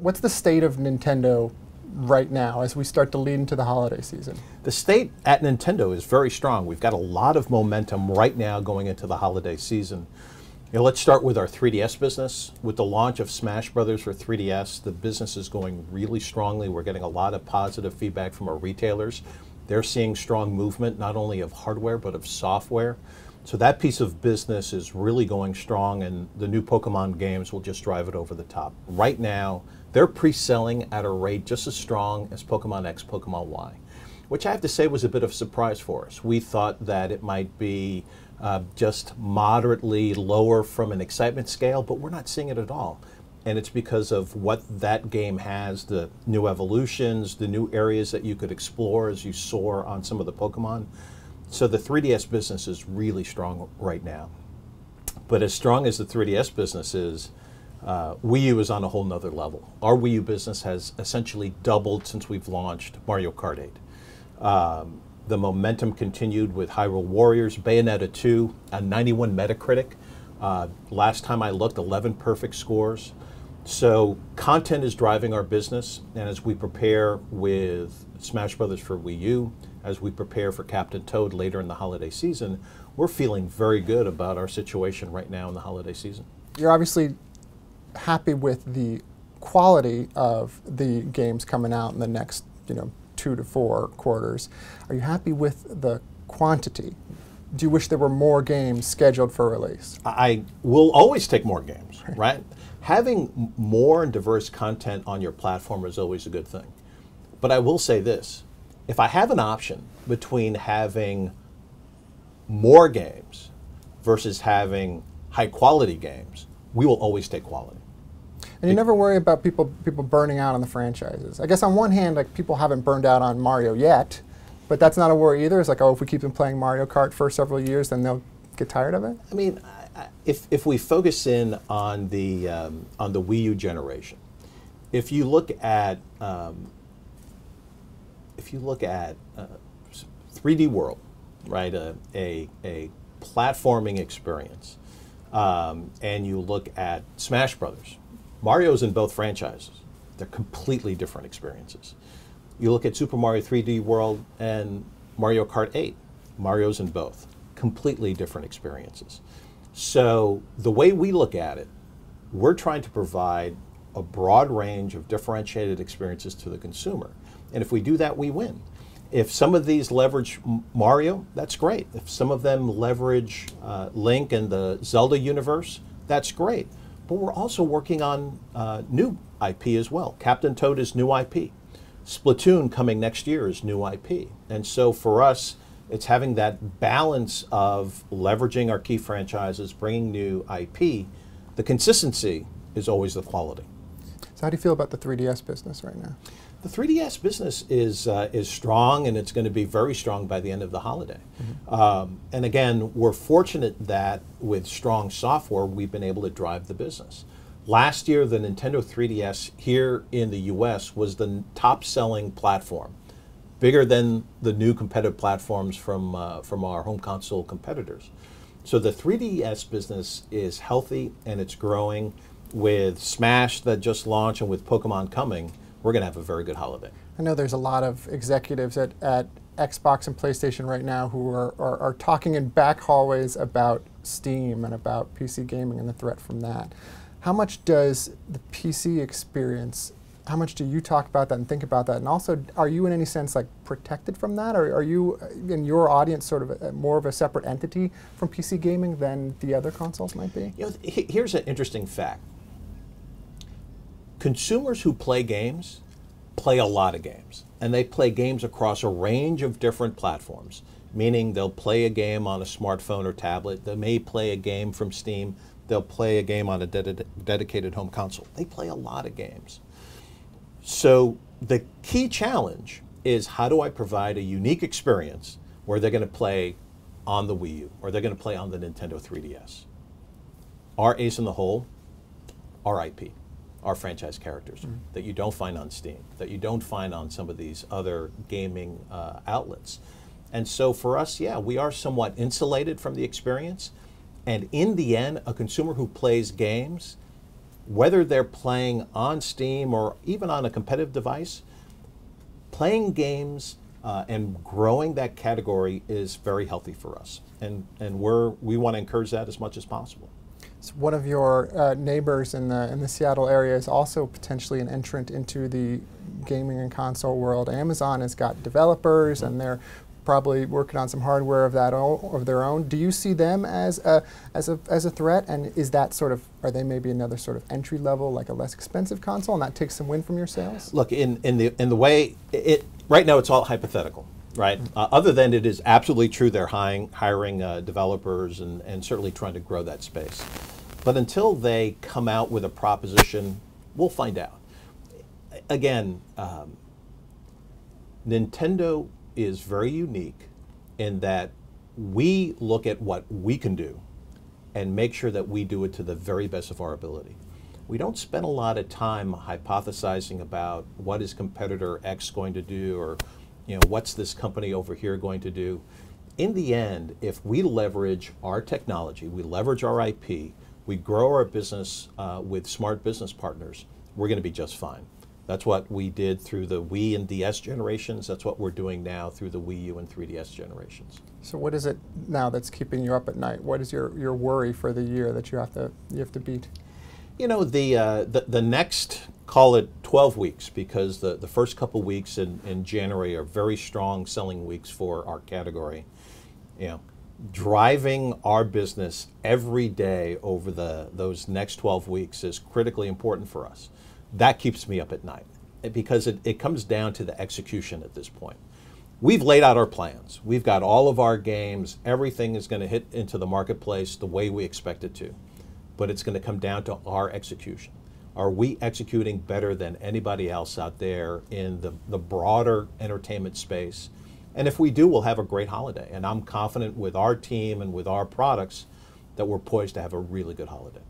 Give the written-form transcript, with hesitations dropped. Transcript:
What's the state of Nintendo right now as we start to lead into the holiday season? The state at Nintendo is very strong. We've got a lot of momentum right now going into the holiday season. Let's start with our 3DS business. With the launch of Smash Brothers for 3DS, the business is going really strongly. We're getting a lot of positive feedback from our retailers. They're seeing strong movement, not only of hardware, but of software. So that piece of business is really going strong, and the new Pokemon games will just drive it over the top. Right now, they're pre-selling at a rate just as strong as Pokemon X, Pokemon Y, which I have to say was a bit of a surprise for us. We thought that it might be just moderately lower from an excitement scale, but we're not seeing it at all. And it's because of what that game has, the new evolutions, the new areas that you could explore as you soar on some of the Pokemon. So the 3DS business is really strong right now. But as strong as the 3DS business is, Wii U is on a whole nother level. Our Wii U business has essentially doubled since we've launched Mario Kart 8. The momentum continued with Hyrule Warriors, Bayonetta 2, a 91 Metacritic. Last time I looked, 11 perfect scores. So content is driving our business, and as we prepare with Smash Brothers for Wii U, as we prepare for Captain Toad later in the holiday season, we're feeling very good about our situation right now in the holiday season. You're obviously happy with the quality of the games coming out in the next, 2 to 4 quarters. Are you happy with the quantity? Do you wish there were more games scheduled for release? I will always take more games, right? Having more and diverse content on your platform is always a good thing. But I will say this, if I have an option between having more games versus having high quality games, we will always take quality. And you never worry about people burning out on the franchises. I guess on one hand, like, people haven't burned out on Mario yet, but that's not a worry either. It's like, oh, if we keep them playing Mario Kart for several years, then they'll get tired of it? I mean, if we focus in on the Wii U generation, if you look at 3D World, right, a platforming experience, and you look at Smash Brothers, Mario's in both franchises. They're completely different experiences. You look at Super Mario 3D World and Mario Kart 8, Mario's in both. Completely different experiences. So the way we look at it, we're trying to provide a broad range of differentiated experiences to the consumer. And if we do that, we win. If some of these leverage Mario, that's great. If some of them leverage Link and the Zelda universe, that's great. But we're also working on new IP as well. Captain Toad is new IP. Splatoon coming next year is new IP. And so for us, it's having that balance of leveraging our key franchises, bringing new IP. The consistency is always the quality. So how do you feel about the 3DS business right now? The 3DS business is strong, and it's going to be very strong by the end of the holiday. Mm-hmm. And again, we're fortunate that with strong software, we've been able to drive the business. Last year, the Nintendo 3DS here in the US was the top-selling platform, bigger than the new competitive platforms from our home console competitors. So the 3DS business is healthy, and it's growing. With Smash that just launched and with Pokemon coming, we're going to have a very good holiday. I know there's a lot of executives at Xbox and PlayStation right now who are talking in back hallways about Steam and about PC gaming and the threat from that. How much does the PC experience, how much do you talk about that and think about that? And also, are you in any sense like protected from that? Or are you, in your audience, sort of more of a separate entity from PC gaming than the other consoles might be? Here's an interesting fact. Consumers who play games play a lot of games, and they play games across a range of different platforms, meaning they'll play a game on a smartphone or tablet, they may play a game from Steam, they'll play a game on a dedicated home console. They play a lot of games. So the key challenge is, how do I provide a unique experience where they're going to play on the Wii U or they're going to play on the Nintendo 3DS? Our ace in the hole, our IP. Our franchise characters that you don't find on Steam, that you don't find on some of these other gaming outlets. And so for us, yeah, we are somewhat insulated from the experience. And in the end, a consumer who plays games whether they're playing on Steam or even on a competitive device, playing games and growing that category is very healthy for us. And we want to encourage that as much as possible. So one of your neighbors in the Seattle area is also potentially an entrant into the gaming and console world. Amazon has got developers, and they're probably working on some hardware of their own. Do you see them as a threat? And is that sort of, are they maybe another sort of entry level, like a less expensive console, and that takes some win from your sales? Look, in the way right now, it's all hypothetical. Right. Other than it is absolutely true, they're hiring developers and certainly trying to grow that space. But until they come out with a proposition, we'll find out. Again, Nintendo is very unique in that we look at what we can do and make sure that we do it to the very best of our ability. We don't spend a lot of time hypothesizing about what is competitor X going to do, or what's this company over here going to do. In the end, if we leverage our technology, we leverage our IP, we grow our business with smart business partners, we're going to be just fine. That's what we did through the Wii and DS generations. That's what we're doing now through the Wii U and 3DS generations. So what is it now that's keeping you up at night? What is your worry for the year that you have to beat? The next, call it 12 weeks, because the first couple weeks in January are very strong selling weeks for our category. Driving our business every day over those next 12 weeks is critically important for us. That keeps me up at night, because it comes down to the execution at this point. We've laid out our plans. We've got all of our games. Everything is going to hit into the marketplace the way we expect it to. But it's going to come down to our execution. Are we executing better than anybody else out there in the broader entertainment space? And if we do, we'll have a great holiday. And I'm confident with our team and with our products that we're poised to have a really good holiday.